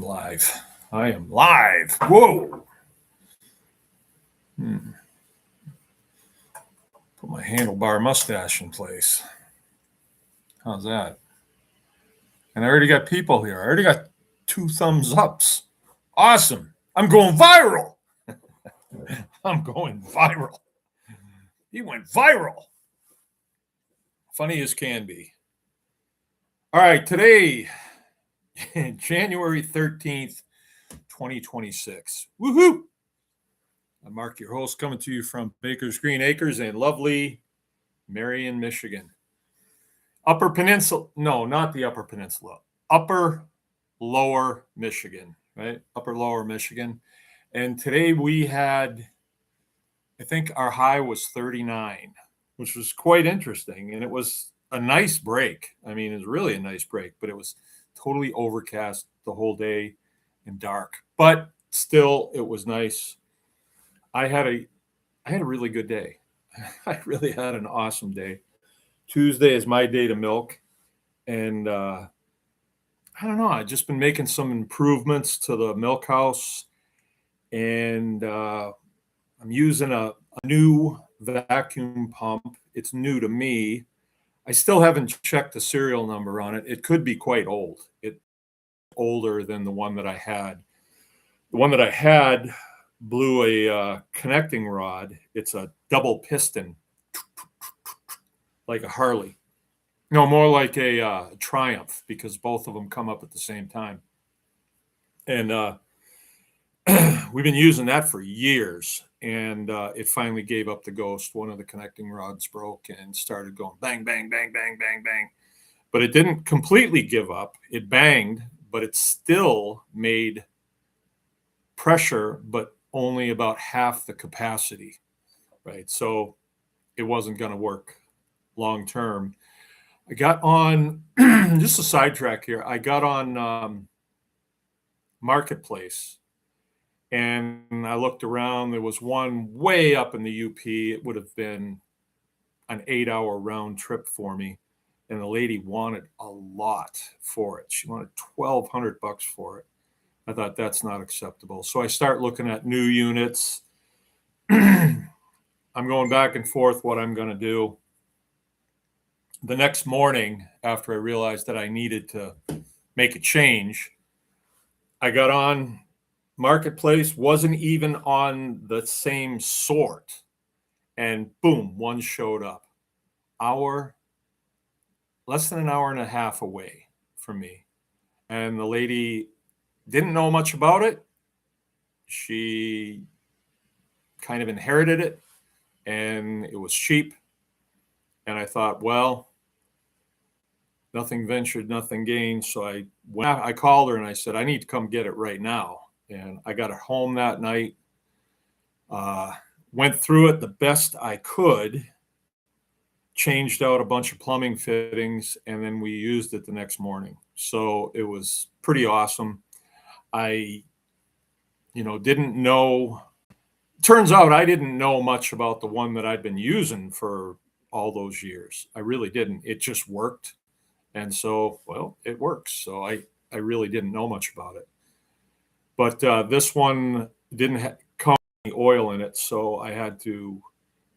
I'm live. I am live. Whoa. Put my handlebar mustache in place. How's that? And I already got people here. I already got 2 thumbs ups. Awesome. I'm going viral. I'm going viral. He went viral. Funny as can be. All right, today, January 13th, 2026. Woohoo! I'm Mark, your host, coming to you from Baker's Green Acres in lovely Marion, Michigan. Upper Peninsula, no, not the Upper Peninsula, Upper Lower Michigan, right? Upper Lower Michigan. And today we had, I think our high was 39, which was quite interesting. And it was a nice break. I mean, it was really a nice break, but it was totally overcast the whole day and dark. But still, it was nice. I had a really good day. I really had an awesome day. Tuesday is my day to milk. And I don't know, I've just been making some improvements to the milk house. And I'm using a new vacuum pump. It's new to me. I still haven't checked the serial number on it. It could be quite old. It's older than the one that I had. The one that I had blew a connecting rod. It's a double piston, like a Harley. No, more like a Triumph, because both of them come up at the same time. And we've been using that for years, and it finally gave up the ghost. One of the connecting rods broke and started going bang, bang, bang, bang, bang, bang. But it didn't completely give up. It banged, but it still made pressure, but only about half the capacity, right? So it wasn't going to work long term. I got on, just a sidetrack here, I got on Marketplace, and I looked around. There was one way up in the UP. It would have been an 8-hour round trip for me. And the lady wanted a lot for it. She wanted $1,200 for it. I thought that's not acceptable. So I start looking at new units. I'm going back and forth what I'm going to do. The next morning, after I realized that I needed to make a change, I got on Marketplace, wasn't even on the same sort. And boom, one showed up. Less than an hour and a half away from me. And the lady didn't know much about it. She kind of inherited it, and it was cheap. And I thought, well, nothing ventured, nothing gained. So I called her and I said, I need to come get it right now. And I got it home that night, went through it the best I could, changed out a bunch of plumbing fittings, and then we used it the next morning. So it was pretty awesome. I, didn't know. Turns out I didn't know much about the one that I'd been using for all those years. I really didn't. It just worked. And so, well, it works. So I really didn't know much about it. But this one didn't come with any oil in it, so I had to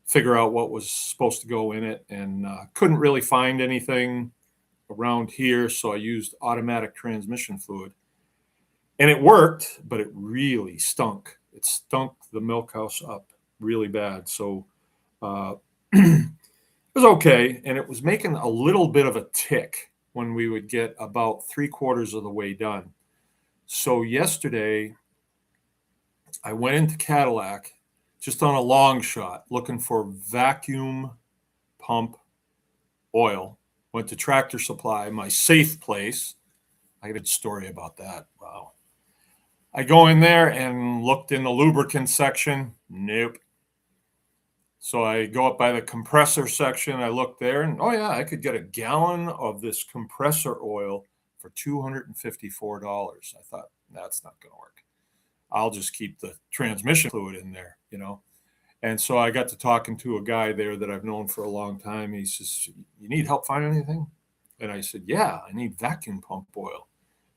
figure out what was supposed to go in it, and couldn't really find anything around here, so I used automatic transmission fluid. And it worked, but it really stunk. It stunk the milk house up really bad. So it was okay, and it was making a little bit of a tick when we would get about 3/4 of the way done. So yesterday, I went into Cadillac, just on a long shot, looking for vacuum pump oil. Went to Tractor Supply, my safe place. I got a story about that. Wow. I go in there and looked in the lubricant section. Nope. So I go up by the compressor section. I look there, and oh yeah, I could get a gallon of this compressor oil for $254. I thought, that's not going to work. I'll just keep the transmission fluid in there, And so I got to talking to a guy there that I've known for a long time. He says, you need help finding anything? And I said, yeah, I need vacuum pump oil.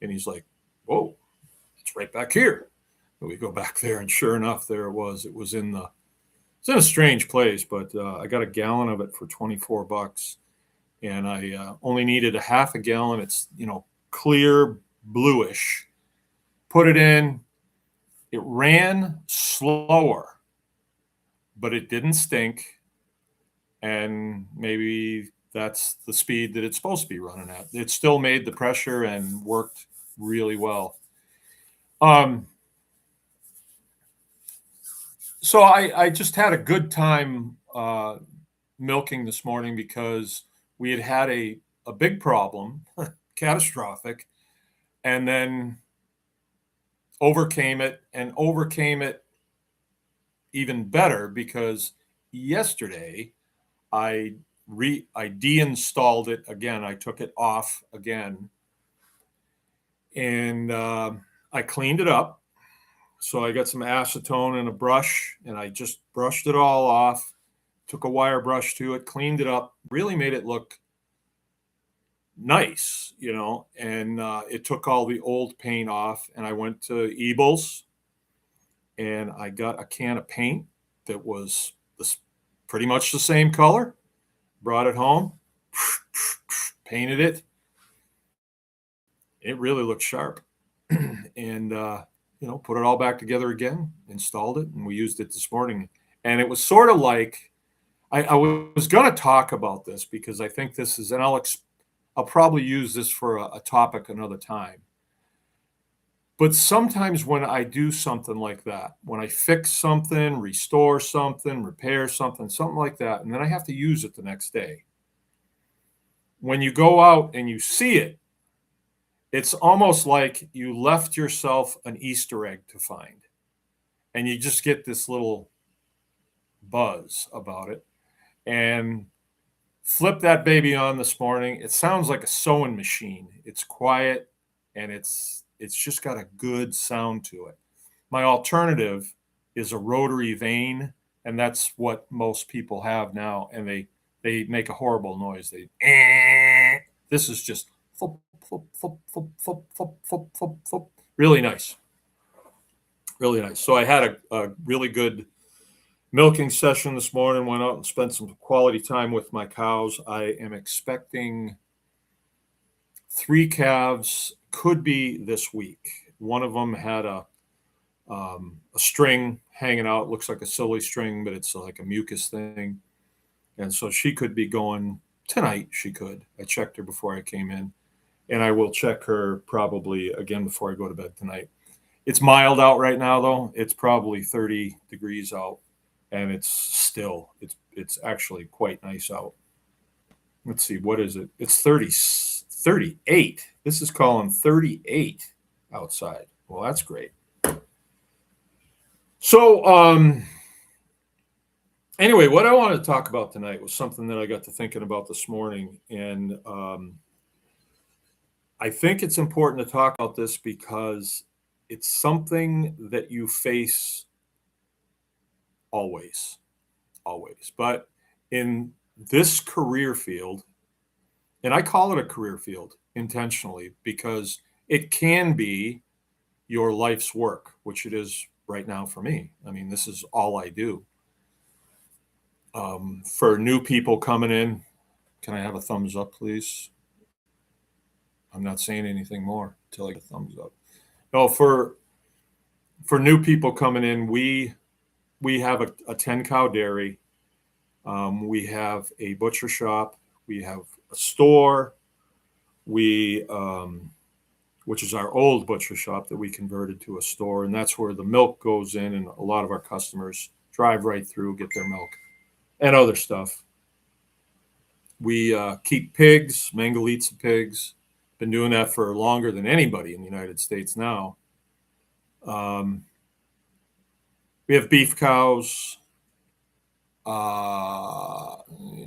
And he's like, whoa, right back here. And we go back there, and sure enough, there it was. It's in a strange place, but I got a gallon of it for $24, and I only needed a half a gallon. It's clear bluish. Put it in. It ran slower, but it didn't stink, and maybe that's the speed that it's supposed to be running at. It still made the pressure and worked really well. So I just had a good time milking this morning because we had a big problem, catastrophic, and then overcame it even better because yesterday I deinstalled it again. I took it off again, and I cleaned it up. So I got some acetone and a brush, and I just brushed it all off. Took a wire brush to it, cleaned it up, really made it look nice, and it took all the old paint off. And I went to Ebel's, and I got a can of paint that was pretty much the same color. Brought it home, painted it. It really looked sharp. And put it all back together again, installed it, and we used it this morning. And it was sort of like I was going to talk about this because I think this is, and I'll probably use this for a topic another time. But sometimes when I do something like that, when I fix something, restore something, repair something like that, and then I have to use it the next day, when you go out and you see it, it's almost like you left yourself an Easter egg to find. And you just get this little buzz about it. And flip that baby on this morning. It sounds like a sewing machine. It's quiet, and it's just got a good sound to it. My alternative is a rotary vane, and that's what most people have now, and they make a horrible noise. This is just flip, flip, flip, flip, flip, flip, flip, flip, flip. Really nice. Really nice. So I had a really good milking session this morning. Went out and spent some quality time with my cows. I am expecting 3 calves, could be this week. One of them had a string hanging out. Looks like a silly string, but it's like a mucus thing. And so she could be going tonight. She could. I checked her before I came in, and I will check her probably again before I go to bed tonight. It's mild out right now, though. It's probably 30 degrees out, and it's actually quite nice out. Let's see, what is it? It's 38. This is calling 38 outside. Well, that's great. So, anyway, what I wanted to talk about tonight was something that I got to thinking about this morning, and I think it's important to talk about this because it's something that you face always. But in this career field, and I call it a career field intentionally because it can be your life's work, which it is right now for me. I mean, this is all I do. For new people coming in, can I have a thumbs up, please? I'm not saying anything more until I get a thumbs up. No, for new people coming in, we have a 10-cow dairy. We have a butcher shop. We have a store. Which is our old butcher shop that we converted to a store, and that's where the milk goes in, and a lot of our customers drive right through, get their milk and other stuff. We keep pigs. Mangle eats the pigs. Been doing that for longer than anybody in the United States now. We have beef cows,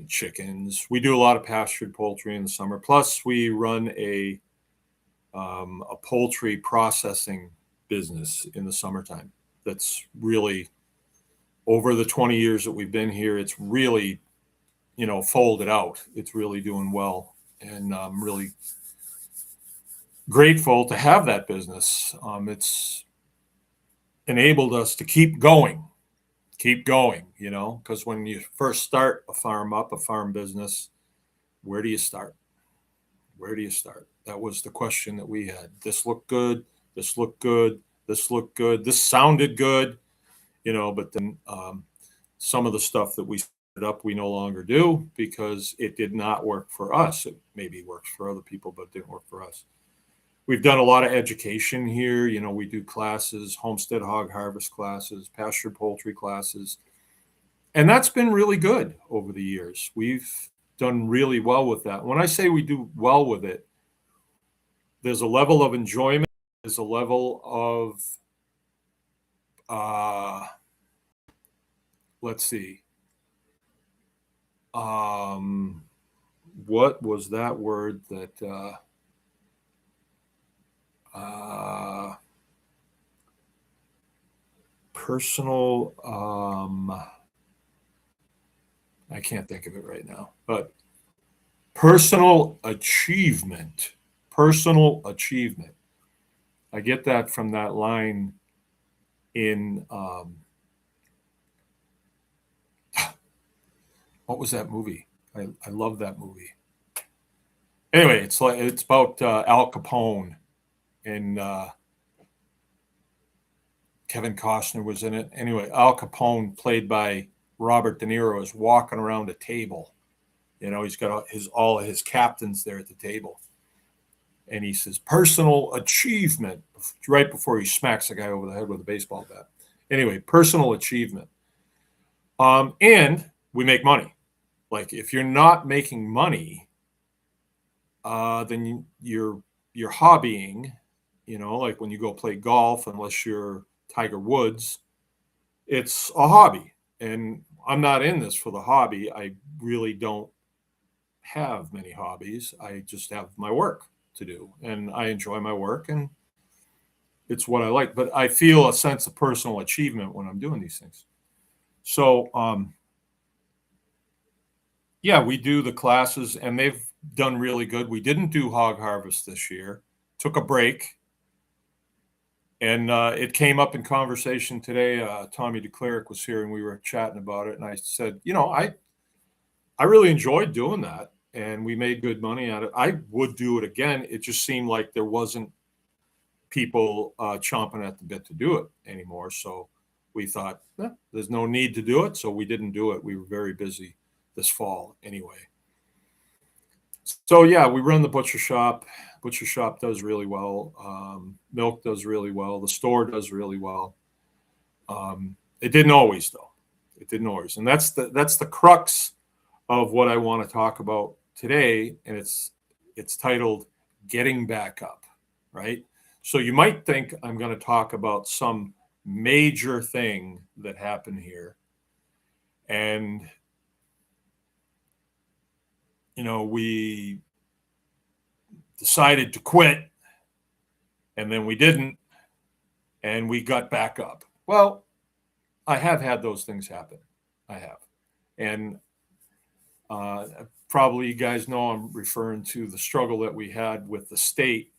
chickens. We do a lot of pastured poultry in the summer. Plus, we run a poultry processing business in the summertime. That's really, over the 20 years that we've been here, it's really, folded out. It's really doing well, and I'm really grateful to have that business. It's enabled us to keep going, because when you first start a farm business, where do you start? Where do you start? That was the question that we had. This looked good. This looked good. This looked good. This sounded good, but then some of the stuff that we set up, we no longer do because it did not work for us. It maybe works for other people, but it didn't work for us. We've done a lot of education here. We do classes, homestead hog harvest classes, pasture poultry classes. And that's been really good over the years. We've done really well with that. When I say we do well with it, there's a level of enjoyment, there's a level of, let's see, what was that word that, personal, I can't think of it right now, but personal achievement. I get that from that line in, what was that movie? I love that movie. Anyway, it's about Al Capone, and Kevin Costner was in it. Anyway, Al Capone, played by Robert De Niro, is walking around a table. He's got all of his captains there at the table. And he says, personal achievement, right before he smacks the guy over the head with a baseball bat. Anyway, personal achievement. And we make money. Like, if you're not making money, then you're hobbying, like when you go play golf, unless you're Tiger Woods, it's a hobby. And I'm not in this for the hobby. I really don't have many hobbies. I just have my work to do, and I enjoy my work, and it's what I like. But I feel a sense of personal achievement when I'm doing these things. So, yeah, we do the classes, and they've done really good. We didn't do hog harvest this year, took a break. And it came up in conversation today. Tommy DeCleric was here, and we were chatting about it. And I said, I really enjoyed doing that, and we made good money at it. I would do it again. It just seemed like there wasn't people chomping at the bit to do it anymore. So we thought, there's no need to do it. So we didn't do it. We were very busy this fall anyway. So, yeah, we run the butcher shop. Butcher shop does really well. Milk does really well. The store does really well. It didn't always, though. It didn't always. And that's the crux of what I want to talk about today. And it's titled Getting Back Up, right? So you might think I'm going to talk about some major thing that happened here. And we decided to quit, and then we didn't, and we got back up. Well, I have had those things happen. I have. And probably you guys know I'm referring to the struggle that we had with the state,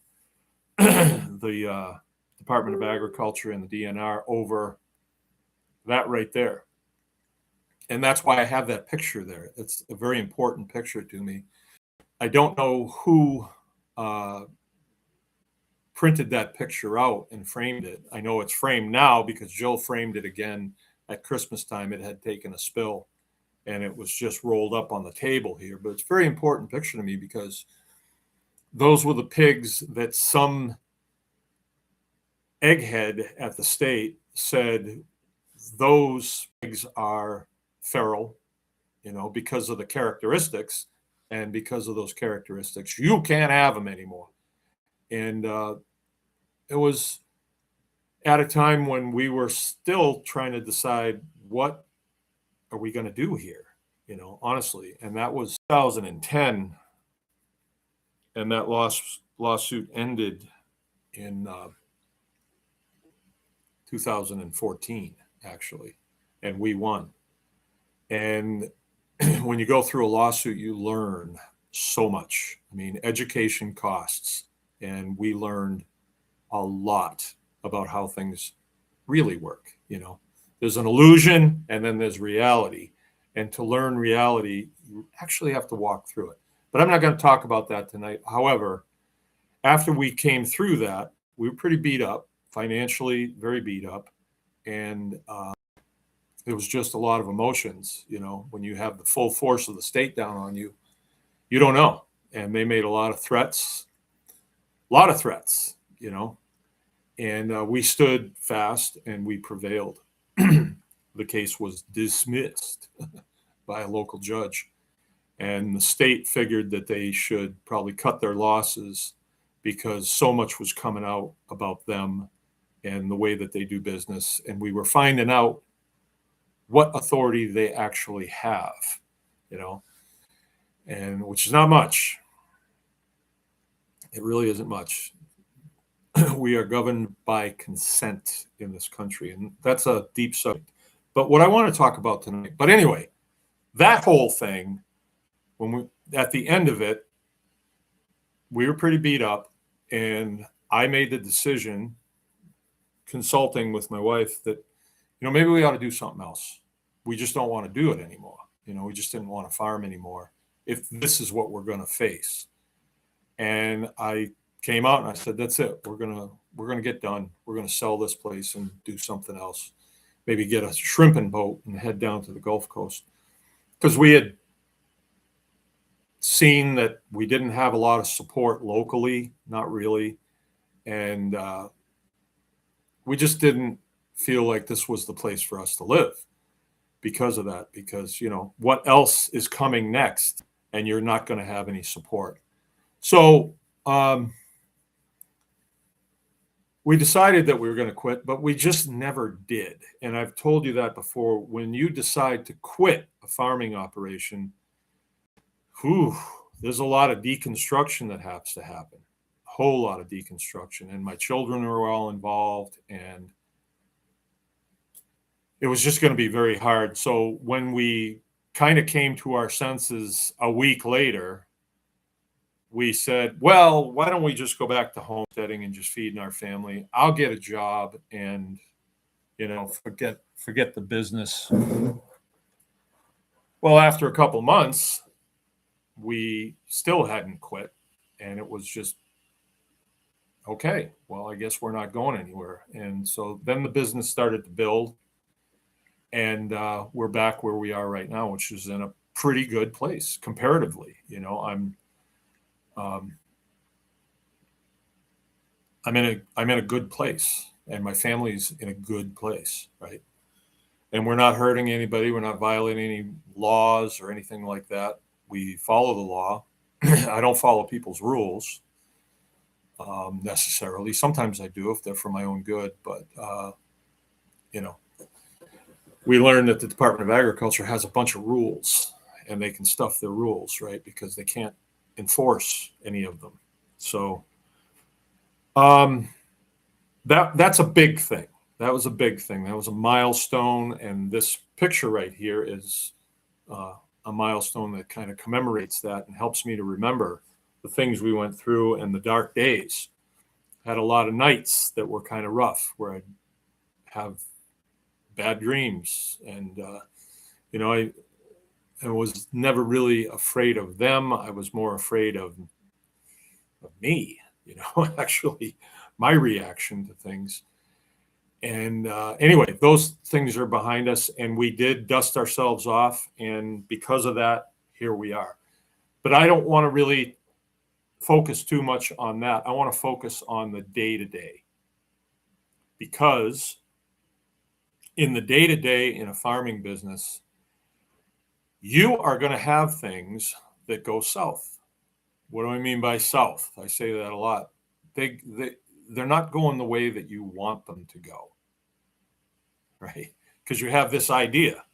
the Department of Agriculture and the DNR over that right there. And that's why I have that picture there. It's a very important picture to me. I don't know who printed that picture out and framed it. I know it's framed now because Jill framed it again at Christmas time. It had taken a spill, and it was just rolled up on the table here. But it's a very important picture to me because those were the pigs that some egghead at the state said those pigs are feral, because of the characteristics, and because of those characteristics, you can't have them anymore. And it was at a time when we were still trying to decide what are we going to do here, honestly. And that was 2010, and that lawsuit ended in 2014, actually, and we won. And when you go through a lawsuit, you learn so much. I mean, education costs, and we learned a lot about how things really work. There's an illusion and then there's reality. And to learn reality, you actually have to walk through it. But I'm not going to talk about that tonight. However, after we came through that, we were pretty beat up, financially very beat up. And it was just a lot of emotions. When you have the full force of the state down on you, you don't know. And they made a lot of threats, and we stood fast and we prevailed. The case was dismissed by a local judge. And the state figured that they should probably cut their losses because so much was coming out about them and the way that they do business. And we were finding out what authority they actually have, and which is not much. It really isn't much. We are governed by consent in this country, and that's a deep subject. But what I want to talk about tonight, but anyway, that whole thing, at the end of it, we were pretty beat up, and I made the decision, consulting with my wife, that maybe we ought to do something else. We just don't want to do it anymore. We just didn't want to farm anymore if this is what we're going to face. And I came out and I said, that's it. We're gonna get done. We're gonna sell this place and do something else. Maybe get a shrimping boat and head down to the Gulf Coast. Because we had seen that we didn't have a lot of support locally, not really. And we just didn't feel like this was the place for us to live because of that. Because, what else is coming next? And you're not going to have any support. So we decided that we were going to quit, but we just never did. And I've told you that before. When you decide to quit a farming operation, there's a lot of deconstruction that has to happen, a whole lot of deconstruction. And my children were all involved, and it was just going to be very hard. So when we kind of came to our senses a week later, we said, well, why don't we just go back to homesteading and just feeding our family? I'll get a job and, forget the business. Well, after a couple months, we still hadn't quit. And it was just, okay, well, I guess we're not going anywhere. And so then the business started to build. And we're back where we are right now, which is in a pretty good place comparatively. I'm in a good place, and my family's in a good place, right? And we're not hurting anybody. We're not violating any laws or anything like that. We follow the law. I don't follow people's rules necessarily. Sometimes I do if they're for my own good, but we learned that the Department of Agriculture has a bunch of rules, and they can stuff their rules, right? Because they can't enforce any of them. So that's a big thing. That was a big thing. That was a milestone. And this picture right here is a milestone that kind of commemorates that and helps me to remember the things we went through and the dark days. Had a lot of nights that were kind of rough where I'd have bad dreams. And, I was never really afraid of them. I was more afraid of me, actually my reaction to things. And anyway, those things are behind us, and we did dust ourselves off. And because of that, here we are. But I don't want to really focus too much on that. I want to focus on the day-to-day, because in the day-to-day in a farming business, you are going to have things that go south. What do I mean by south? I say that a lot. They're not going the way that you want them to go, right? Because you have this idea.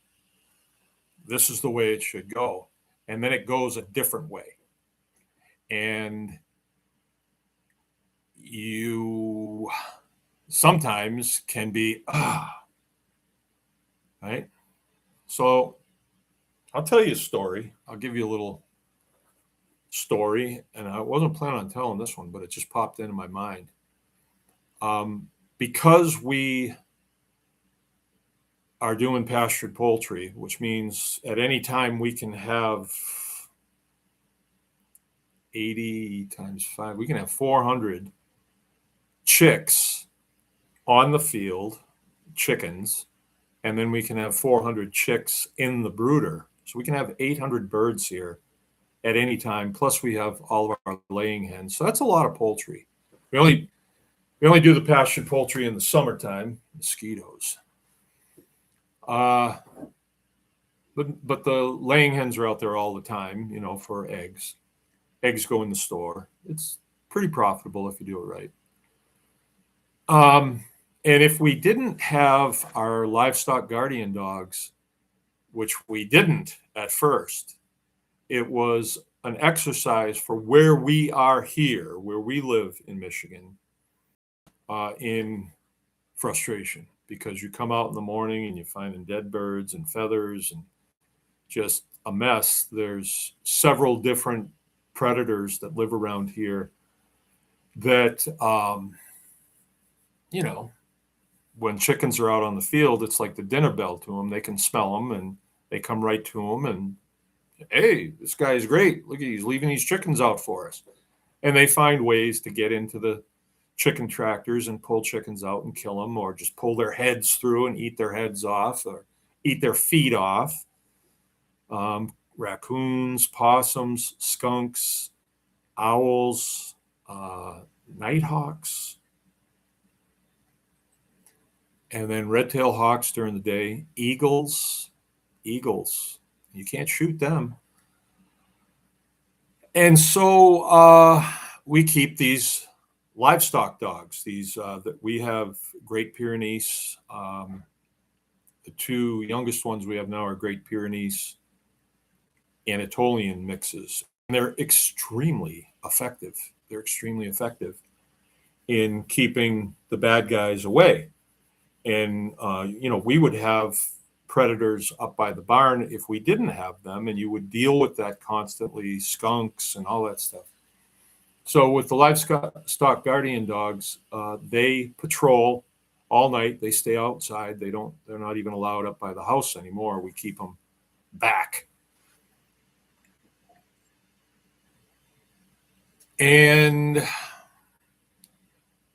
This is the way it should go. And then it goes a different way. And you sometimes can be, right? So I'll tell you a story. I'll give you a little story. And I wasn't planning on telling this one, but it just popped into my mind. Because we are doing pastured poultry, which means at any time we can have 80 times 5, we can have 400 chicks on the field, chickens, and then we can have 400 chicks in the brooder. So we can have 800 birds here at any time. Plus, we have all of our laying hens. So that's a lot of poultry. We only we only do the pastured poultry in the summertime. Mosquitoes. Uh, but the laying hens are out there all the time. For eggs. Eggs go in the store. It's pretty profitable if you do it right. Um, and if we didn't have our livestock guardian dogs, which we didn't at first, it was an exercise for where we are here, where we live in Michigan, in frustration, because you come out in the morning and you're finding dead birds and feathers and just a mess. There's several different predators that live around here that, you know, when chickens are out on the field, it's like the dinner bell to them. They can smell them and they come right to them and, hey, this guy's great. Look, he's leaving these chickens out for us. And they find ways to get into the chicken tractors and pull chickens out and kill them, or just pull their heads through and eat their heads off, or eat their feet off. Raccoons, possums, skunks, owls, nighthawks, and then red-tailed hawks during the day. Eagles. You can't shoot them. And so we keep these livestock dogs. These that we have Great Pyrenees. The two youngest ones we have now are Great Pyrenees Anatolian mixes. And they're extremely effective. They're extremely effective in keeping the bad guys away. And we would have predators up by the barn if we didn't have them, and you would deal with that constantly, skunks and all that stuff. So with the livestock guardian dogs, they patrol all night. They stay outside. They're not even allowed up by the house anymore. We keep them back. And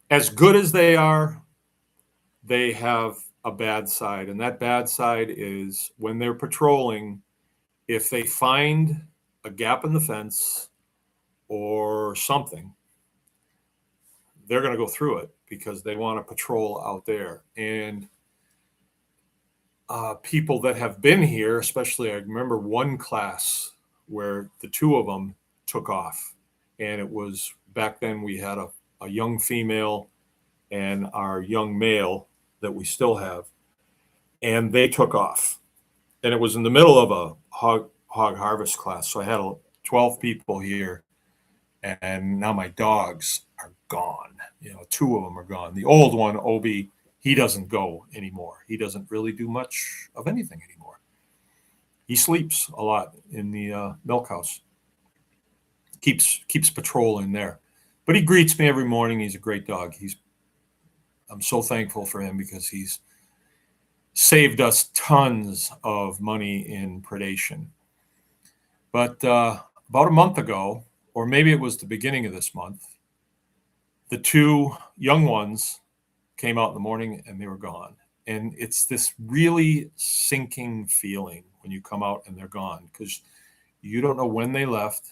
as good as they are, they have a bad side. And that bad side is when they're patrolling, if they find a gap in the fence or something, they're going to go through it because they want to patrol out there. And people that have been here, especially, I remember one class where the two of them took off. And it was back then we had a young female and our young male that we still have. And they took off. And it was in the middle of a hog harvest class. So I had 12 people here. And now my dogs are gone. Two of them are gone. The old one, Obi, he doesn't go anymore. He doesn't really do much of anything anymore. He sleeps a lot in the milk house. Keeps patrol in there. But he greets me every morning. He's a great dog. I'm so thankful for him because he's saved us tons of money in predation. But about a month ago, or maybe it was the beginning of this month, the two young ones came out in the morning and they were gone. And it's this really sinking feeling when you come out and they're gone because you don't know when they left.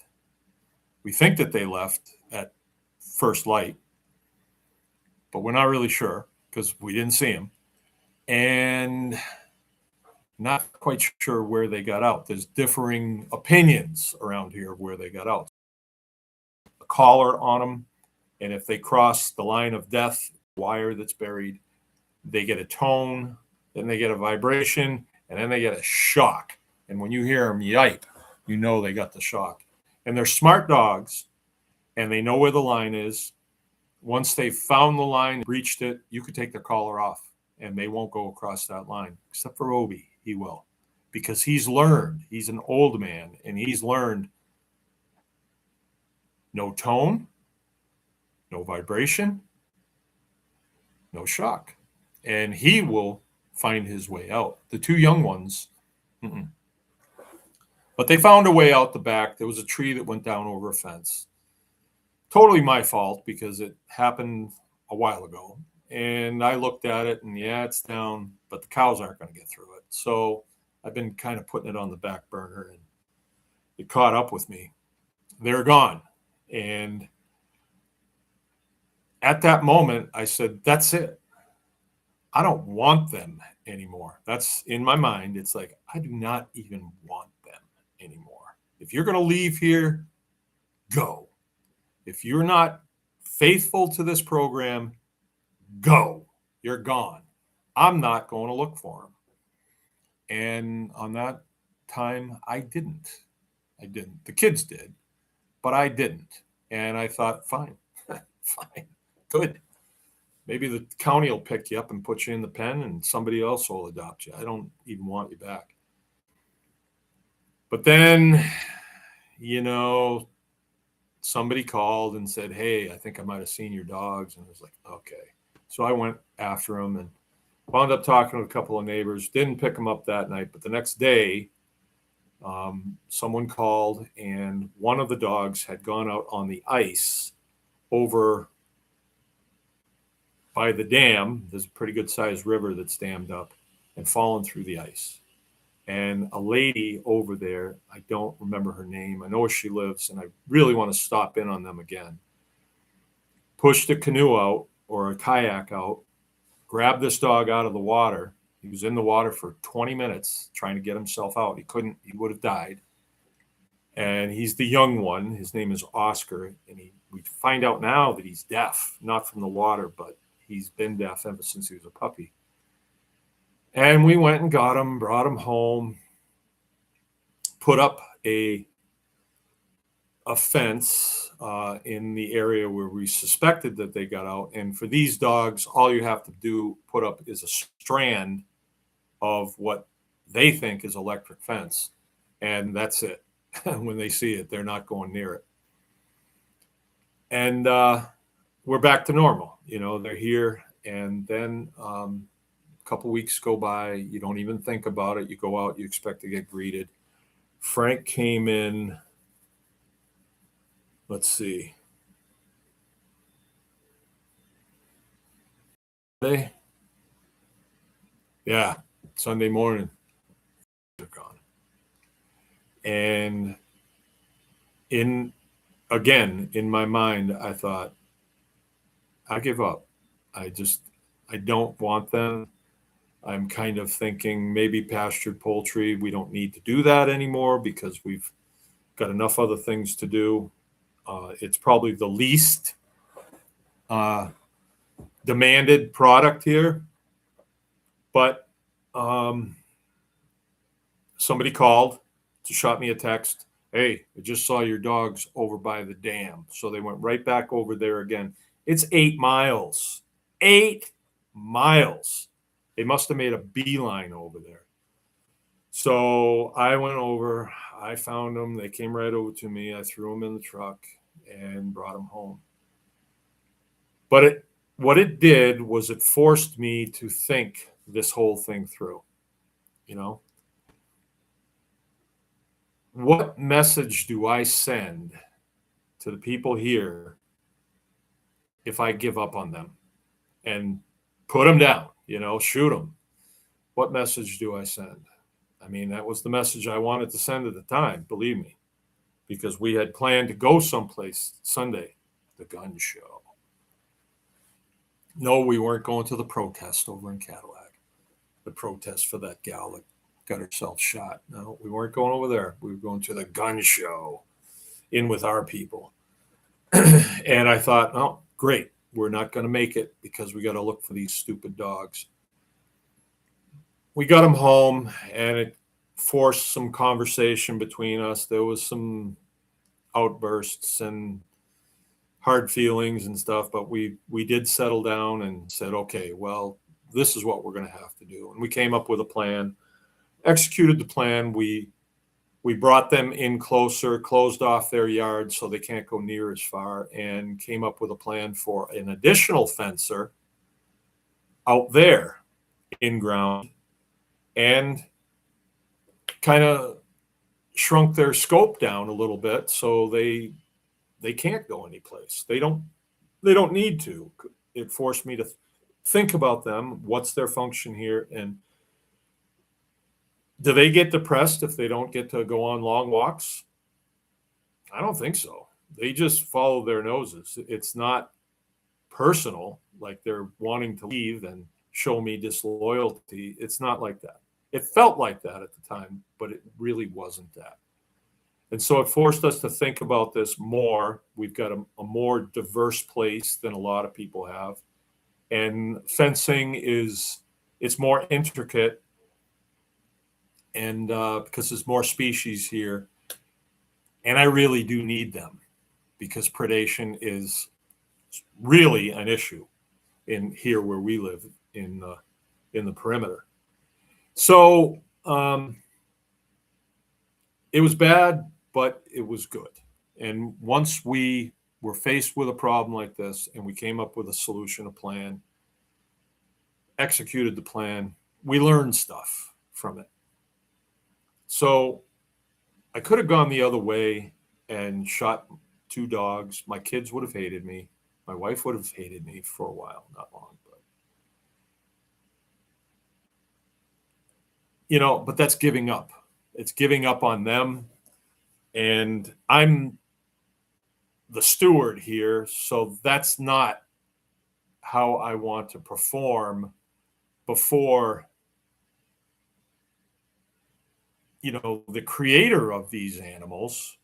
We think that they left at first light, but we're not really sure because we didn't see them. And not quite sure where they got out. There's differing opinions around here of where they got out. A collar on them, and if they cross the line of death, wire that's buried, they get a tone, then they get a vibration, and then they get a shock. And when you hear them yipe, you know they got the shock. And they're smart dogs, and they know where the line is. Once they've found the line, reached it, you could take their collar off, and they won't go across that line, except for Obi. He will, because he's learned. He's an old man, and he's learned no tone, no vibration, no shock. And he will find his way out. The two young ones, mm-mm. But they found a way out the back. There was a tree that went down over a fence. Totally my fault because it happened a while ago. And I looked at it and yeah, it's down, but the cows aren't going to get through it. So I've been kind of putting it on the back burner and it caught up with me. They're gone. And at that moment, I said, that's it. I don't want them anymore. That's in my mind. It's like, I do not even want them anymore. If you're going to leave here, go. If you're not faithful to this program, go. You're gone. I'm not going to look for them. And on that time, I didn't. The kids did, but I didn't. And I thought, fine, fine, good. Maybe the county will pick you up and put you in the pen and somebody else will adopt you. I don't even want you back. But then, somebody called and said, hey, I think I might have seen your dogs. And I was like, okay. So I went after them and wound up talking to a couple of neighbors. Didn't pick them up that night, but the next day, someone called and one of the dogs had gone out on the ice over by the dam. There's a pretty good sized river that's dammed up and fallen through the ice. And a lady over there, I don't remember her name. I know where she lives, and I really want to stop in on them again. Pushed a canoe out or a kayak out, grabbed this dog out of the water. He was in the water for 20 minutes trying to get himself out. He couldn't, he would have died. And he's the young one. His name is Oscar. And we find out now that he's deaf, not from the water, but he's been deaf ever since he was a puppy. And we went and got him, brought him home, put up a fence in the area where we suspected that they got out. And for these dogs, all you have to put up is a strand of what they think is electric fence. And that's it. When they see it, they're not going near it. And we're back to normal. They're here. And then a couple weeks go by. You don't even think about it. You go out, you expect to get greeted. Frank came in. Let's see. Yeah, Sunday morning. They're gone. And in my mind, I thought, I give up. I don't want them. I'm kind of thinking maybe pastured poultry. We don't need to do that anymore because we've got enough other things to do. It's probably the least demanded product here. But somebody called to shot me a text. Hey, I just saw your dogs over by the dam. So they went right back over there again. It's 8 miles. 8 miles. They must have made a beeline over there. So I went over. I found them. They came right over to me. I threw them in the truck and brought them home. But what it did was it forced me to think this whole thing through. What message do I send to the people here if I give up on them and put them down, shoot them? What message do I send? I mean, that was the message I wanted to send at the time, believe me, because we had planned to go someplace Sunday, the gun show. No, we weren't going to the protest over in Cadillac, the protest for that gal that got herself shot. No, we weren't going over there. We were going to the gun show in with our people. And I thought, oh, great. We're not going to make it because we got to look for these stupid dogs. We got them home and it forced some conversation between us. There was some outbursts and hard feelings and stuff, but we did settle down and said, okay, well, this is what we're going to have to do. And we came up with a plan, executed the plan. We brought them in closer, closed off their yard so they can't go near as far, and came up with a plan for an additional fencer out there in ground and kind of shrunk their scope down a little bit so they can't go anyplace. They don't need to. It forced me to think about them. What's their function here? And do they get depressed if they don't get to go on long walks? I don't think so. They just follow their noses. It's not personal, like they're wanting to leave and show me disloyalty. It's not like that. It felt like that at the time, but it really wasn't that. And so it forced us to think about this more. We've got a more diverse place than a lot of people have. And fencing it's more intricate, and because there's more species here. And I really do need them because predation is really an issue in here where we live in the perimeter. So it was bad, but it was good. And once we were faced with a problem like this and we came up with a solution, a plan, executed the plan, we learned stuff from it. So I could have gone the other way and shot 2 dogs. My kids would have hated me. My wife would have hated me for a while, not long, but that's giving up. It's giving up on them. And I'm the steward here, so that's not how I want to perform before the creator of these animals.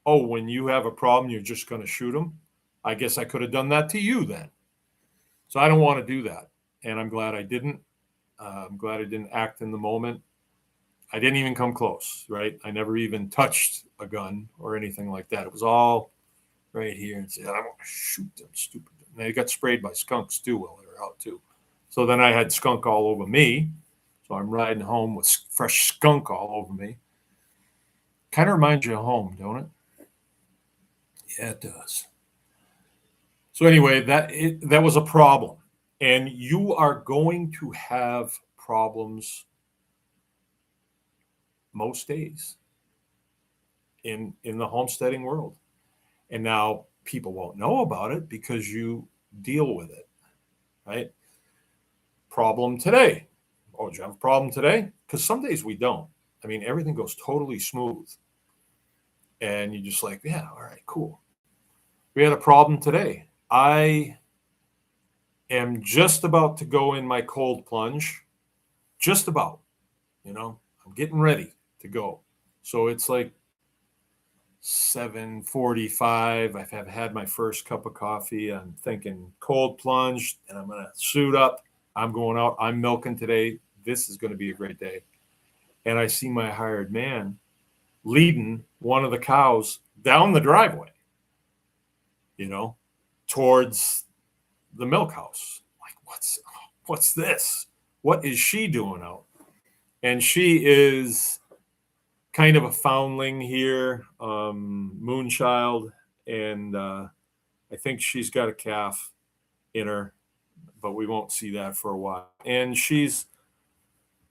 Oh, when you have a problem, you're just going to shoot them. I guess I could have done that to you then. So I don't want to do that. And I'm glad I didn't. I'm glad I didn't act in the moment. I didn't even come close, right? I never even touched a gun or anything like that. It was all right here and said, I want to shoot them, stupid. And they got sprayed by skunks too while they were out too. So then I had skunk all over me. So I'm riding home with fresh skunk all over me. Kind of reminds you of home, don't it? Yeah, it does. So anyway, that was a problem. And you are going to have problems most days in the homesteading world. And now people won't know about it because you deal with it, right? Problem today. Oh, do you have a problem today? Because some days we don't. I mean, everything goes totally smooth. And you're just like, yeah, all right, cool. We had a problem today. I am just about to go in my cold plunge. Just about, I'm getting ready to go. So it's like 7:45. I've had my first cup of coffee. I'm thinking cold plunge, and I'm going to suit up. I'm going out. I'm milking today. This is going to be a great day. And I see my hired man leading one of the cows down the driveway, towards the milk house. Like, what's this? What is she doing out? And she is kind of a foundling here, moonchild, and I think she's got a calf in her, but we won't see that for a while. And she's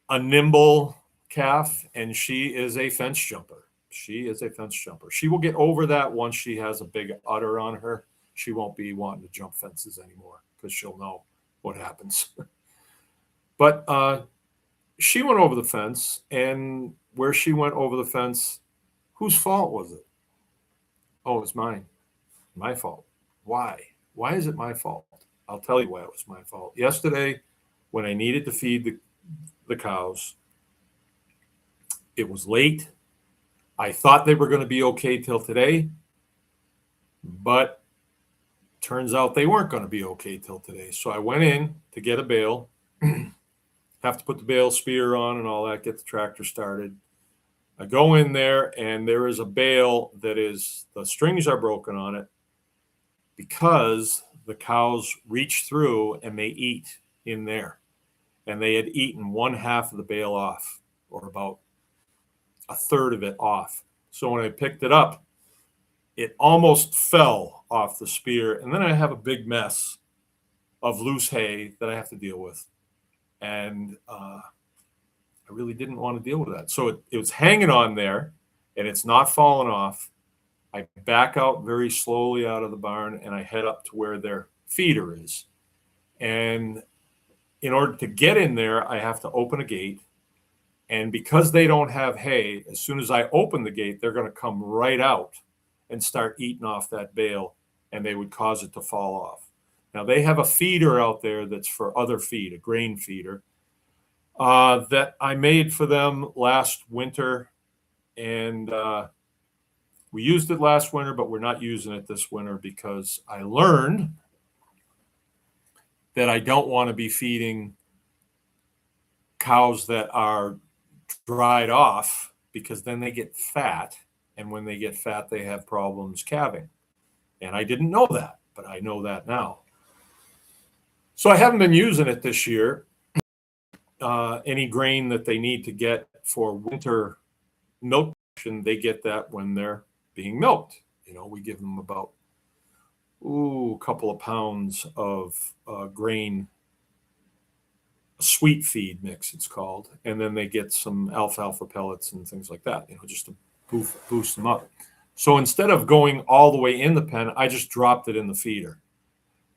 a nimble calf, and she is a fence jumper. She is a fence jumper. She will get over that once she has a big udder on her. She won't be wanting to jump fences anymore because she'll know what happens. But she went over the fence, and where she went over the fence, whose fault was it? Oh, it's mine. My fault. Why? Why is it my fault? I'll tell you why it was my fault. Yesterday, when I needed to feed the cows, it was late. I thought they were going to be okay till today, but turns out they weren't going to be okay till today. So I went in to get a bale, have to put the bale spear on and all that, get the tractor started. I go in there, and there is a bale the strings are broken on it because the cows reach through and they eat in there. And they had eaten one half of the bale off, or about a third of it off. So when I picked it up, it almost fell off the spear. And then I have a big mess of loose hay that I have to deal with. And I really didn't want to deal with that. So it was hanging on there, and it's not falling off. I back out very slowly out of the barn, and I head up to where their feeder is. And in order to get in there, I have to open a gate. And because they don't have hay, as soon as I open the gate, they're going to come right out and start eating off that bale, and they would cause it to fall off. Now, they have a feeder out there that's for other feed, a grain feeder, that I made for them last winter. And we used it last winter, but we're not using it this winter because I learned that I don't want to be feeding cows that are dried off, because then they get fat. And when they get fat, they have problems calving. And I didn't know that, but I know that now. So I haven't been using it this year. Any grain that they need to get for winter milk production, they get that when they're being milked. We give them about a couple of pounds of grain, a sweet feed mix, it's called, and then they get some alfalfa pellets and things like that, just to boost them up. So instead of going all the way in the pen, I just dropped it in the feeder,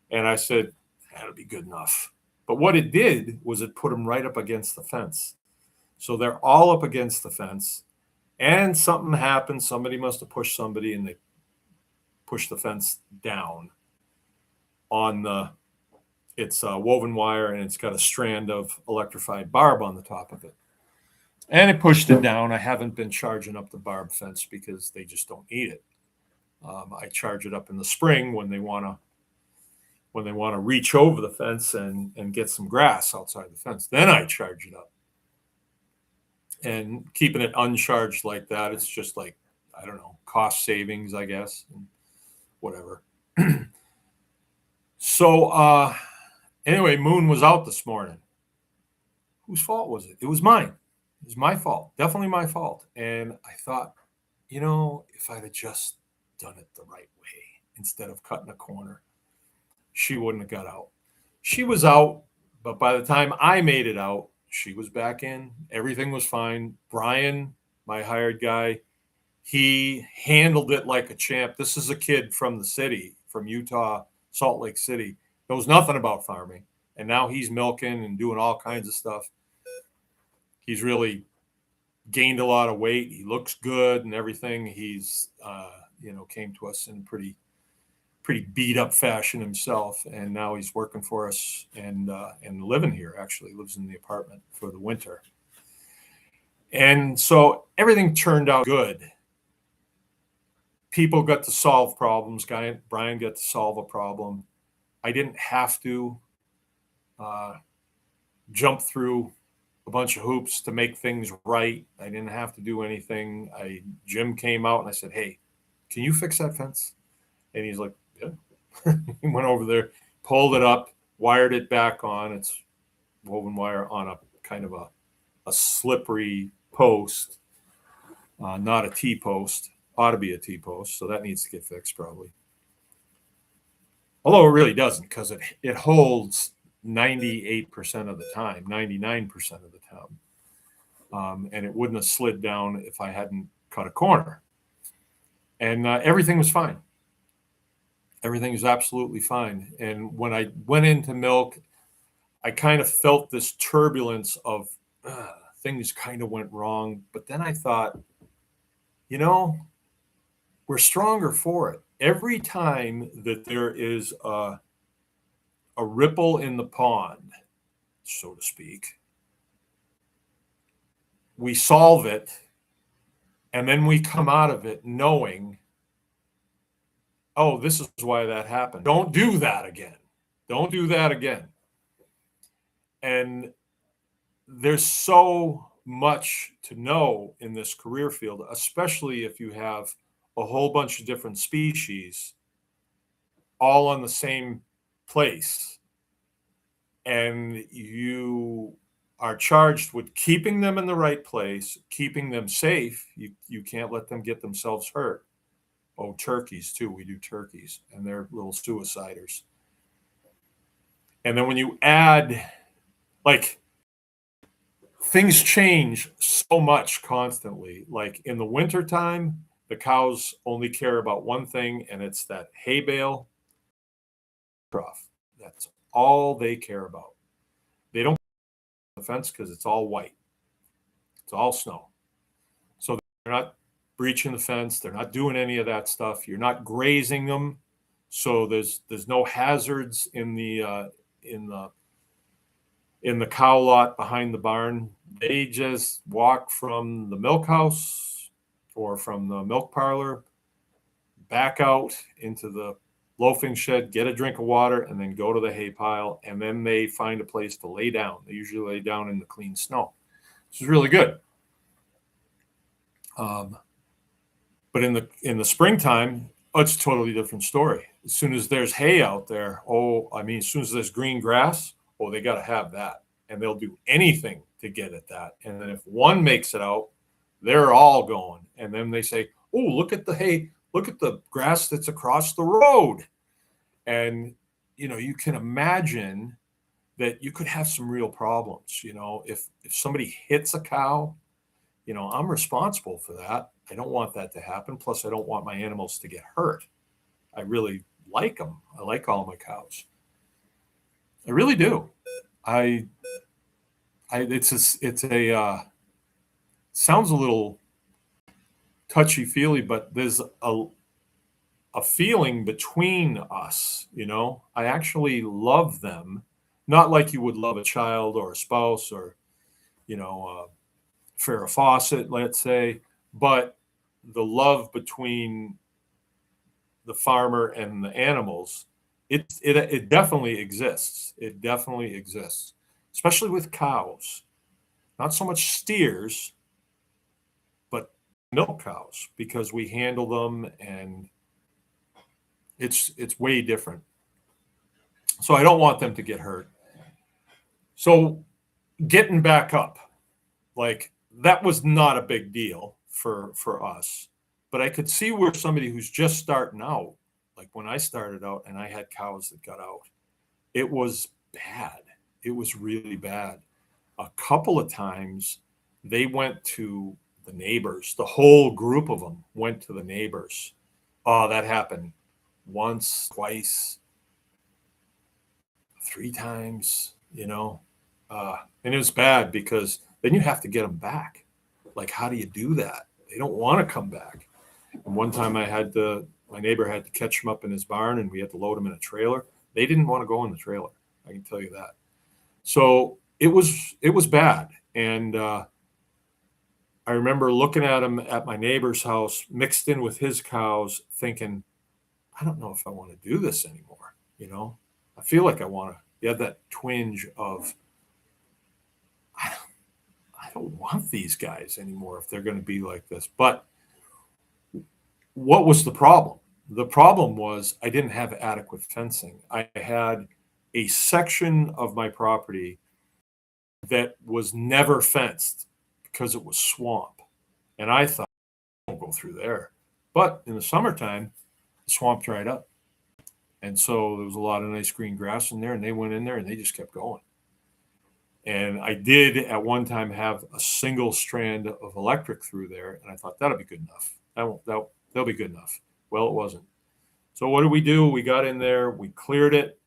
and I said that'll be good enough. But what it did was it put them right up against the fence. So they're all up against the fence, and something happened. Somebody must have pushed somebody, and they pushed the fence down on it's woven wire, and it's got a strand of electrified barb on the top of it. And it pushed it down. I haven't been charging up the barb fence because they just don't eat it. I charge it up in the spring when they want to reach over the fence and get some grass outside the fence. Then I charge it up. And keeping it uncharged like that, it's just like, I don't know, cost savings, I guess, and whatever. So anyway, Moon was out this morning. Whose fault was it? It was mine. It was my fault. Definitely my fault. And I thought, if I'd have just done it the right way instead of cutting a corner, she wouldn't have got out. She was out, but by the time I made it out, she was back in. Everything was fine. Brian, my hired guy, he handled it like a champ. This is a kid from the city, from Utah, Salt Lake City. Knows nothing about farming. And now he's milking and doing all kinds of stuff. He's really gained a lot of weight. He looks good and everything. He's, came to us in pretty beat up fashion himself. And now he's working for us and living here, actually lives in the apartment for the winter. And so everything turned out good. People got to solve problems. Brian got to solve a problem. I didn't have to jump through a bunch of hoops to make things right. I didn't have to do anything. Jim came out and I said, "Hey, can you fix that fence?" And he's like, "Yeah." He went over there, pulled it up, wired it back on. It's woven wire on a kind of a slippery post, not a T-post. Ought to be a T-post, so that needs to get fixed probably. Although it really doesn't, because it holds 98% of the time, 99% of the time. And it wouldn't have slid down if I hadn't cut a corner. And everything was fine. Everything is absolutely fine. And when I went into milk, I kind of felt this turbulence of things kind of went wrong. But then I thought, we're stronger for it. Every time that there is a ripple in the pond, so to speak, we solve it, and then we come out of it knowing, oh, this is why that happened. Don't do that again. Don't do that again. And there's so much to know in this career field, especially if you have a whole bunch of different species all on the same place. And you are charged with keeping them in the right place, keeping them safe. You can't let them get themselves hurt. Oh, turkeys too. We do turkeys, and they're little suiciders. And then when you add, like, things change so much constantly. Like in the wintertime, the cows only care about one thing, and it's that hay bale trough. That's all they care about. They don't the fence because it's all white. It's all snow. So they're not breaching the fence. They're not doing any of that stuff. You're not grazing them. So there's no hazards in the in the cow lot behind the barn. They just walk from the milk house or from the milk parlor back out into the loafing shed, get a drink of water, and then go to the hay pile. And then they find a place to lay down. They usually lay down in the clean snow, which is really good. But in the springtime, it's a totally different story. As soon as there's hay out there, as soon as there's green grass, they got to have that, and they'll do anything to get at that. And then if one makes it out, they're all going. And then they say, "Oh, look at the hay! Look at the grass that's across the road." And you can imagine that you could have some real problems. If somebody hits a cow, I'm responsible for that. I don't want that to happen. Plus, I don't want my animals to get hurt. I really like them. I like all my cows. I really do. I, sounds a little touchy feely, but there's a feeling between us. I actually love them, not like you would love a child or a spouse or, Farrah Fawcett, let's say, but the love between the farmer and the animals, it definitely exists. It definitely exists, especially with cows. Not so much steers, but milk cows, because we handle them and it's way different. So I don't want them to get hurt. So getting back up, like that was not a big deal for us. But I could see where somebody who's just starting out, like when I started out and I had cows that got out, it was bad. It was really bad. A couple of times they went to the neighbors. The whole group of them went to the neighbors. Oh, that happened once, twice, three times, and it was bad because then you have to get them back. Like, how do you do that? They don't want to come back. And one time my neighbor had to catch them up in his barn and we had to load them in a trailer. They didn't want to go in the trailer. I can tell you that. So it was bad. And I remember looking at him at my neighbor's house mixed in with his cows thinking, I don't know if I want to do this anymore. I feel like I want to. You have that twinge of, I don't want these guys anymore if they're going to be like this. But what was the problem? The problem was I didn't have adequate fencing. I had a section of my property that was never fenced because it was swamp. And I thought, I won't go through there. But in the summertime, the swamp dried up. And so there was a lot of nice green grass in there, and they went in there and they just kept going. And I did at one time have a single strand of electric through there, and I thought that'll be good enough. That'll be good enough. Well, it wasn't. So what did we do? We got in there, we cleared it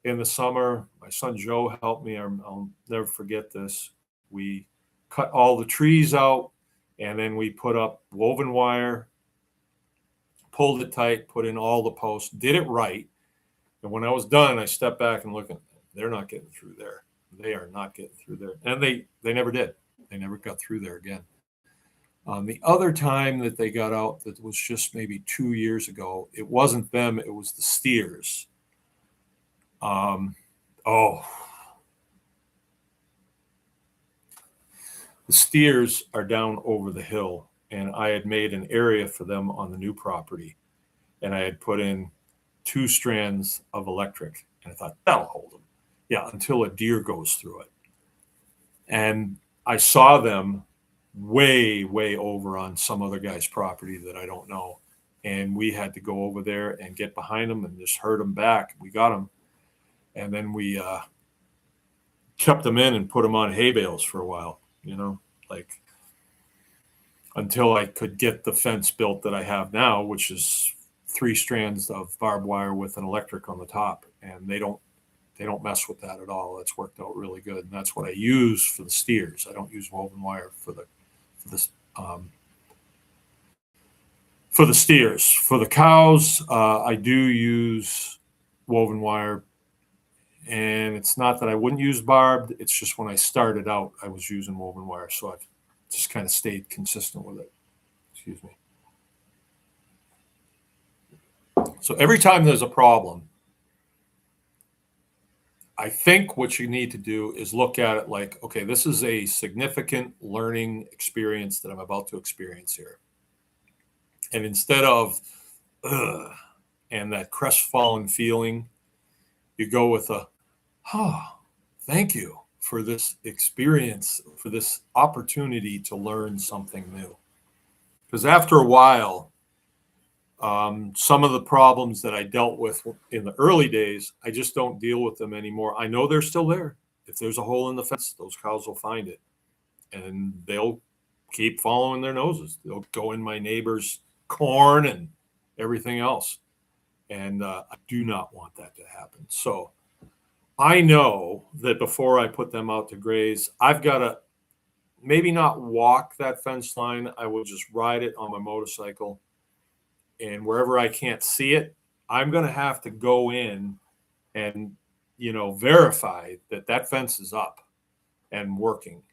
in the summer. My son Joe helped me. I'll never forget this. We cut all the trees out, and then we put up woven wire, pulled it tight, put in all the posts, did it right. And when I was done, I stepped back and looked at them. They're not getting through there. They are not getting through there. And they never did. They never got through there again. The other time that they got out, that was just maybe 2 years ago, it wasn't them, it was the steers. The steers are down over the hill, and I had made an area for them on the new property, and I had put in 2 strands of electric, and I thought that'll hold them. Yeah, until a deer goes through it. And I saw them way, way over on some other guy's property that I don't know. And we had to go over there and get behind them and just herd them back. We got them. And then we kept them in and put them on hay bales for a while. like until I could get the fence built that I have now, which is 3 strands of barbed wire with an electric on the top, and they don't mess with that at all. That's worked out really good, and that's what I use for the steers. I don't use woven wire for the um, for the steers. For the cows, I do use woven wire, and it's not that I wouldn't use barbed. It's just when I started out, I was using woven wire, so I've just kind of stayed consistent with it. Excuse me. So every time there's a problem, I think what you need to do is look at it like, okay, this is a significant learning experience that I'm about to experience here. And instead of, ugh, and that crestfallen feeling, you go with a, oh, thank you for this experience, for this opportunity to learn something new. Because after a while, some of the problems that I dealt with in the early days, I just don't deal with them anymore. I know they're still there. If there's a hole in the fence, those cows will find it, and they'll keep following their noses. They'll go in my neighbor's corn and everything else, and I do not want that to happen. So I know that before I put them out to graze, I've got to maybe not walk that fence line. I will just ride it on my motorcycle, and wherever I can't see it, I'm going to have to go in and, verify that that fence is up and working.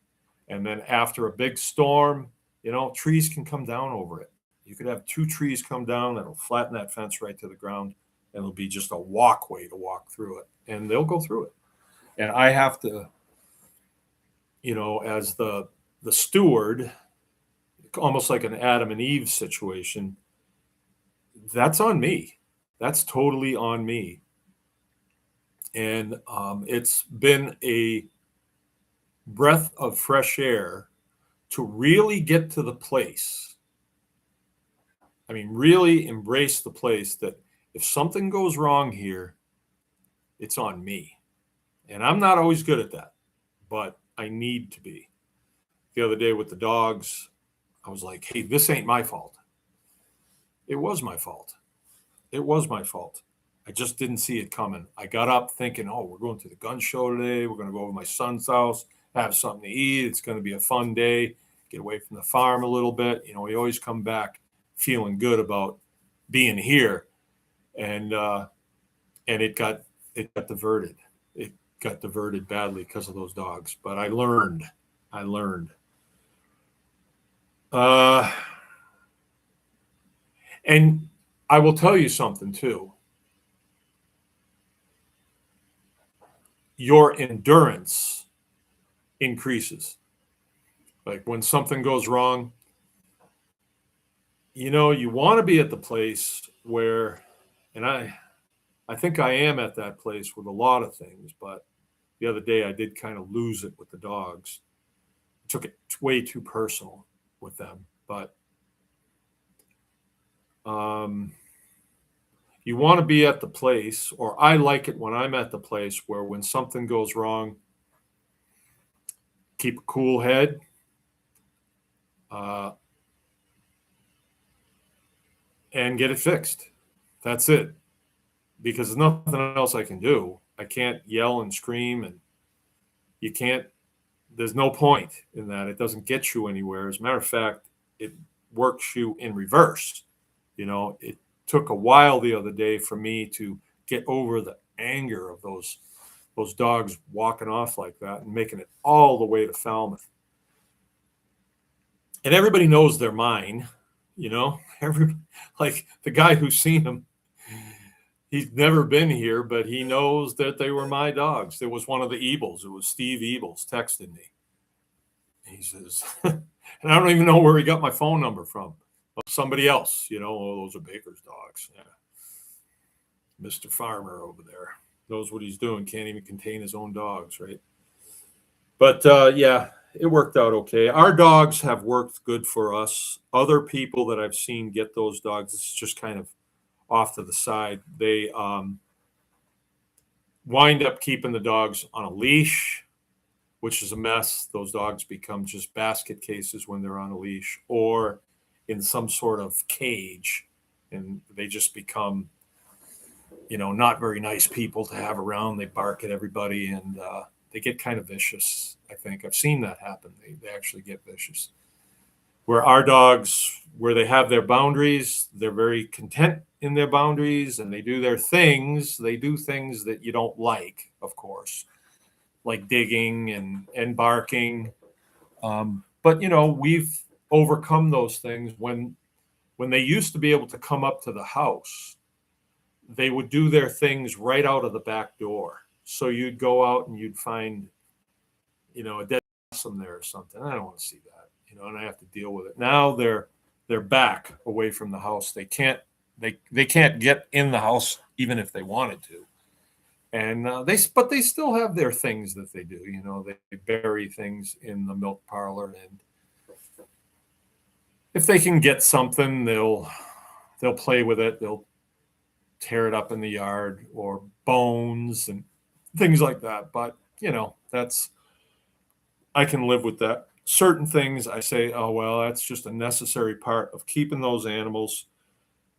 And then after a big storm, trees can come down over it. You could have 2 trees come down that'll flatten that fence right to the ground, and it'll be just a walkway to walk through it, and they'll go through it. And I have to, as the steward, almost like an Adam and Eve situation, that's on me. That's totally on me. And it's been a breath of fresh air to really get to the place. I mean, really embrace the place that if something goes wrong here, it's on me. And I'm not always good at that, but I need to be. The other day with the dogs, I was like, hey, this ain't my fault. It was my fault. It was my fault. I just didn't see it coming. I got up thinking, oh, we're going to the gun show today. We're going to go over to my son's house, have something to eat. It's going to be a fun day. Get away from the farm a little bit. We always come back feeling good about being here. And it got diverted. It got diverted badly because of those dogs. But I learned. And I will tell you something too. Your endurance increases. Like when something goes wrong, you want to be at the place where, and I think I am at that place with a lot of things, but the other day I did kind of lose it with the dogs. I took it way too personal with them, but you want to be at the place, or I like it when I'm at the place where when something goes wrong, keep a cool head. And get it fixed. That's it. Because there's nothing else I can do. I can't yell and scream, and there's no point in that. It doesn't get you anywhere. As a matter of fact, it works you in reverse. It took a while the other day for me to get over the anger of those dogs walking off like that and making it all the way to Falmouth. And everybody knows they're mine, like the guy who's seen them, he's never been here, but he knows that they were my dogs. There was one of the Ebels. It was Steve Ebels texted me. He says, and I don't even know where he got my phone number from. Somebody else, oh, those are Baker's dogs. Yeah. Mr. Farmer over there knows what he's doing. Can't even contain his own dogs, right? But yeah, it worked out okay. Our dogs have worked good for us. Other people that I've seen get those dogs, it's just kind of off to the side. They wind up keeping the dogs on a leash, which is a mess. Those dogs become just basket cases when they're on a leash or in some sort of cage, and they just become, not very nice people to have around. They bark at everybody, and they get kind of vicious. I think I've seen that happen. They actually get vicious. Where our dogs, where they have their boundaries, they're very content in their boundaries, and they do their things. They do things that you don't like, of course, like digging and barking. But we've overcome those things. When they used to be able to come up to the house, they would do their things right out of the back door. So you'd go out and you'd find, a dead possum there or something. I don't want to see that, and I have to deal with it. Now they're back away from the house. They can't get in the house even if they wanted to. And but they still have their things that they do. They bury things in the milk parlor, and if they can get something, they'll play with it. They'll tear it up in the yard, or bones and things like that. But I can live with that. Certain things I say, oh well, that's just a necessary part of keeping those animals.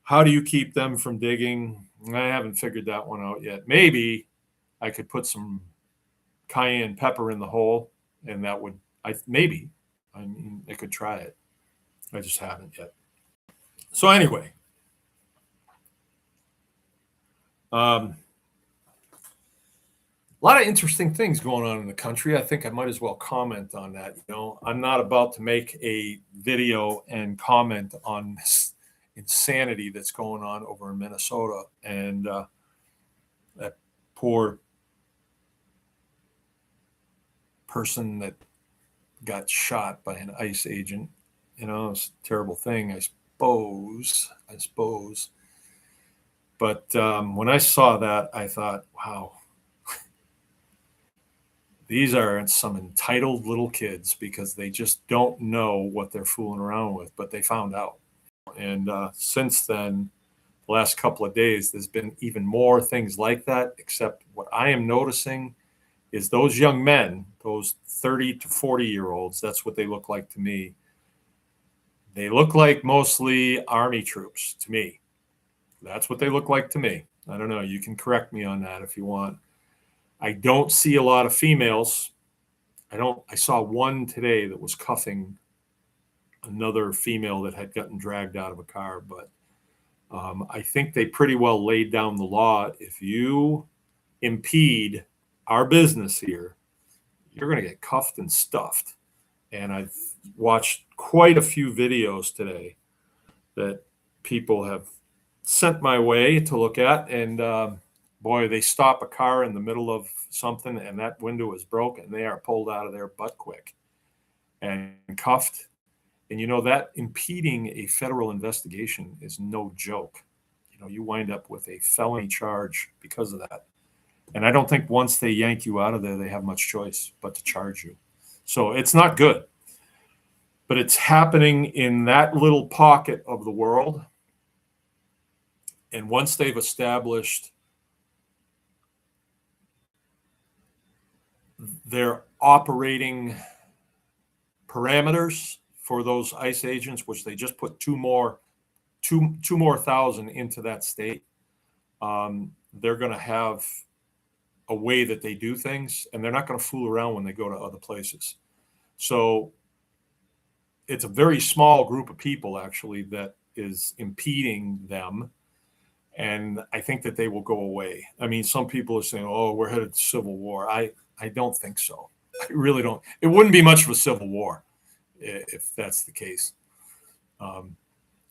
How do you keep them from digging? I haven't figured that one out yet. Maybe I could put some cayenne pepper in the hole, and that would, I mean, I could try it. I just haven't yet. So anyway, a lot of interesting things going on in the country. I think I might as well comment on that. I'm not about to make a video and comment on this insanity that's going on over in Minnesota, and that poor person that got shot by an ICE agent. It's a terrible thing, I suppose. But when I saw that, I thought, wow, these are some entitled little kids, because they just don't know what they're fooling around with, but they found out. And since then, the last couple of days, there's been even more things like that, except what I am noticing is those young men, those 30 to 40-year-olds, that's what they look like to me. They look like mostly Army troops to me. That's what they look like to me. I don't know. You can correct me on that if you want. I don't see a lot of females. I saw one today that was cuffing another female that had gotten dragged out of a car, but I think they pretty well laid down the law. If you impede our business here, you're going to get cuffed and stuffed. And I've watched quite a few videos today that people have sent my way to look at. And boy, they stop a car in the middle of something and that window is broken. They are pulled out of there butt quick and cuffed. And that impeding a federal investigation is no joke. You wind up with a felony charge because of that. And I don't think once they yank you out of there, they have much choice but to charge you. So it's not good. But it's happening in that little pocket of the world. And once they've established their operating parameters for those ICE agents, which they just put two more thousand into that state, they're going to have a way that they do things, and they're not going to fool around when they go to other places. So it's a very small group of people actually that is impeding them, and I think that they will go away. I mean, some people are saying, oh, we're headed to civil war. I don't think so. I really don't. It wouldn't be much of a civil war if that's the case.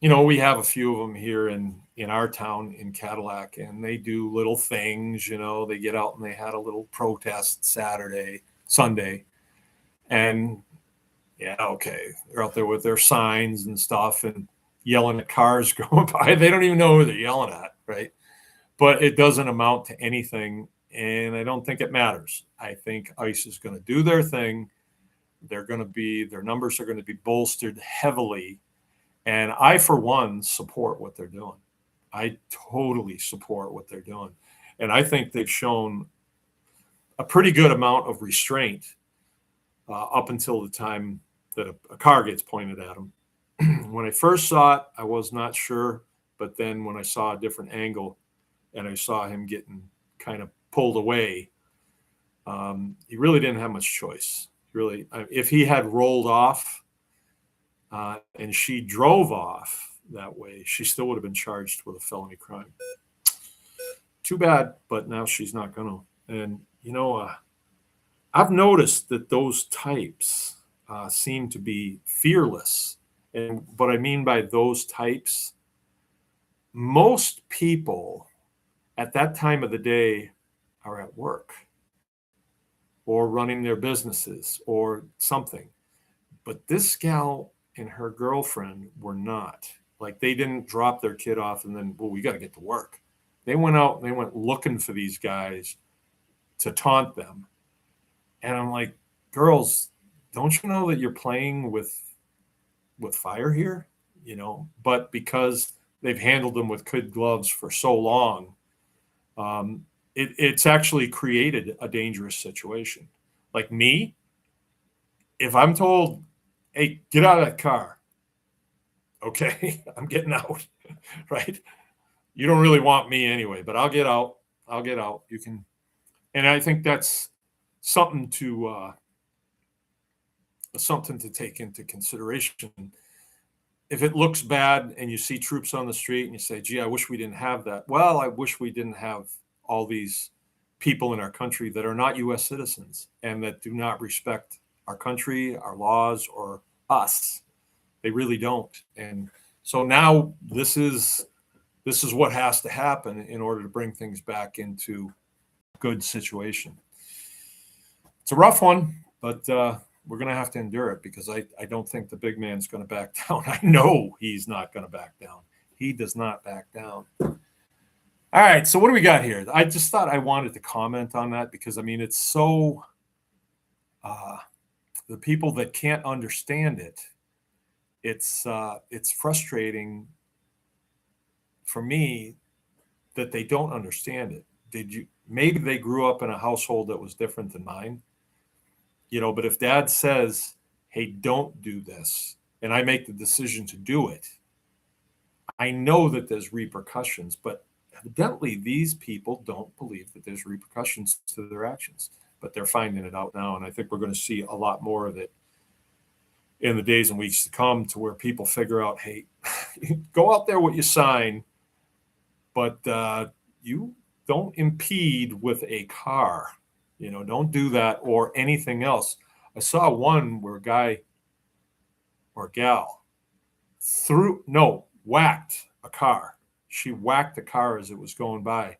We have a few of them here in our town in Cadillac, and they do little things. They get out and they had a little protest Sunday, and yeah, okay, they're out there with their signs and stuff and yelling at cars going by. They don't even know who they're yelling at, right? But it doesn't amount to anything, and I don't think it matters. I think ICE is going to do their thing. Their numbers are going to be bolstered heavily. And I, for one, support what they're doing. I totally support what they're doing. And I think they've shown a pretty good amount of restraint up until the time that a car gets pointed at him. When I first saw it, I was not sure, but then when I saw a different angle and I saw him getting kind of pulled away, he really didn't have much choice. Really, if he had rolled off and she drove off that way, she still would have been charged with a felony crime. Too bad, but now she's not going to. And, I've noticed that those types seem to be fearless. And what I mean by those types, most people at that time of the day are at work or running their businesses or something. But this gal and her girlfriend were not. Like, they didn't drop their kid off and then, well, we got to get to work. They went out and they went looking for these guys to taunt them. And I'm like, girls, don't you know that you're playing with fire here? But because they've handled them with kid gloves for so long, it's actually created a dangerous situation. Like me, if I'm told, hey, get out of that car, okay, I'm getting out, right? You don't really want me anyway, but I'll get out. You can, and I think that's something to take into consideration. If it looks bad and you see troops on the street and you say, gee, I wish we didn't have that. Well, I wish we didn't have all these people in our country that are not U.S. citizens and that do not respect our country, our laws, or us. They really don't. And so now this is what has to happen in order to bring things back into a good situation. It's a rough one, but we're going to have to endure it because I don't think the big man's going to back down. I know he's not going to back down. He does not back down. All right, so what do we got here? I just thought I wanted to comment on that because, I mean, it's so the people that can't understand it, it's frustrating for me that they don't understand it. Maybe they grew up in a household that was different than mine. But if dad says, hey, don't do this, and I make the decision to do it, I know that there's repercussions, but evidently these people don't believe that there's repercussions to their actions, but they're finding it out now. And I think we're going to see a lot more of it in the days and weeks to come, to where people figure out, hey, go out there with your sign, but you don't impede with a car. Don't do that or anything else. I saw one where a guy or gal whacked a car. She whacked the car as it was going by.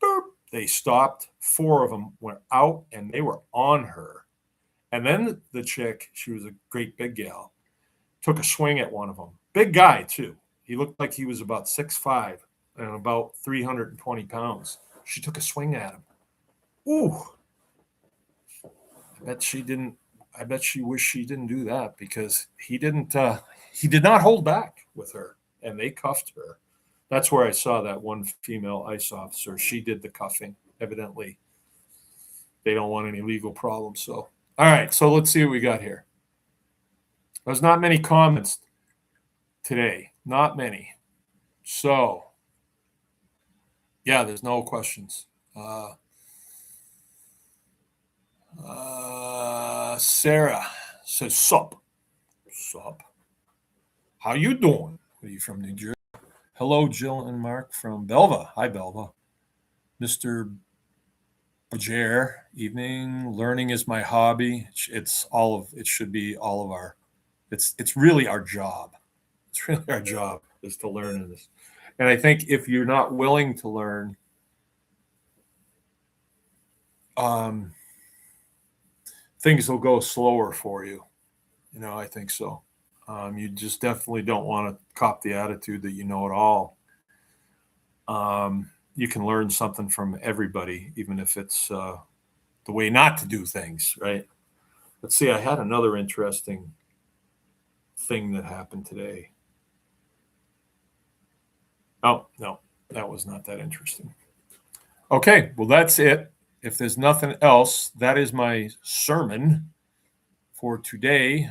Boop. They stopped. 4 of them went out and they were on her. And then the chick, she was a great big gal, took a swing at one of them. Big guy too. He looked like he was about 6'5" and about 320 pounds. She took a swing at him. Ooh, I bet she wished she didn't do that because he did not hold back with her and they cuffed her. That's where I saw that one female ICE officer. She did the cuffing. Evidently, they don't want any legal problems. So, all right. So let's see what we got here. There's not many comments today. Not many. So, yeah, there's no questions. Sarah says, sup. How you doing? Are you from New Jersey? Hello, Jill and Mark from Belva. Hi, Belva. Mr. Bajer, evening. Learning is my hobby. It should be all of our, it's really our job. It's really our job is to learn in this. And I think if you're not willing to learn, things will go slower for you. I think so. You just definitely don't want to cop the attitude that you know it all. You can learn something from everybody, even if it's the way not to do things, right? Let's see. I had another interesting thing that happened today. Oh, no, that was not that interesting. Okay, well, that's it. If there's nothing else, that is my sermon. for today.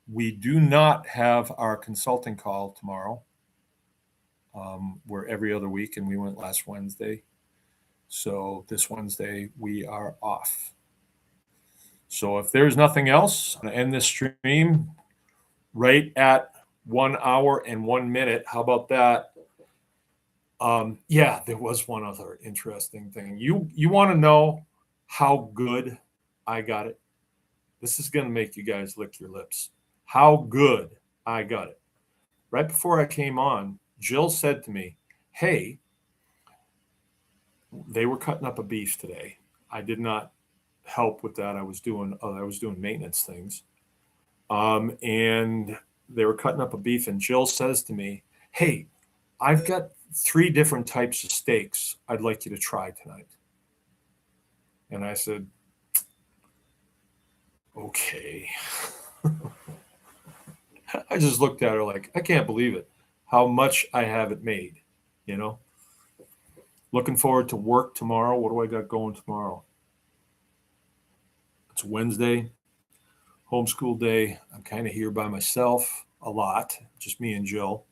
We do not have our consulting call tomorrow. We're every other week, and we went last Wednesday. So this Wednesday, we are off. So if there's nothing else, I'm going to end this stream right at 1 hour and 1 minute. How about that? Yeah, there was one other interesting thing. You want to know how good I got it? This is going to make you guys lick your lips. How good I got it. Right before I came on, Jill said to me, hey, they were cutting up a beef today. I did not help with that. I was doing maintenance things. And they were cutting up a beef, and Jill says to me, hey, I've got 3 different types of steaks I'd like you to try tonight. And I said, okay. I just looked at her like, I can't believe it, how much I have it made, you know? Looking forward to work tomorrow. What do I got going tomorrow? It's Wednesday, homeschool day. I'm kind of here by myself a lot, just me and Jill.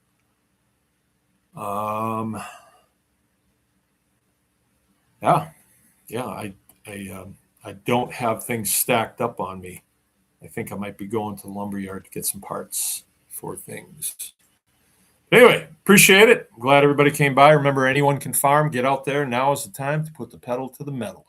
I don't have things stacked up on me. I think I might be going to the lumberyard to get some parts for things. Anyway, appreciate it. I'm glad everybody came by. Remember, anyone can farm. Get out there. Now is the time to put the pedal to the metal.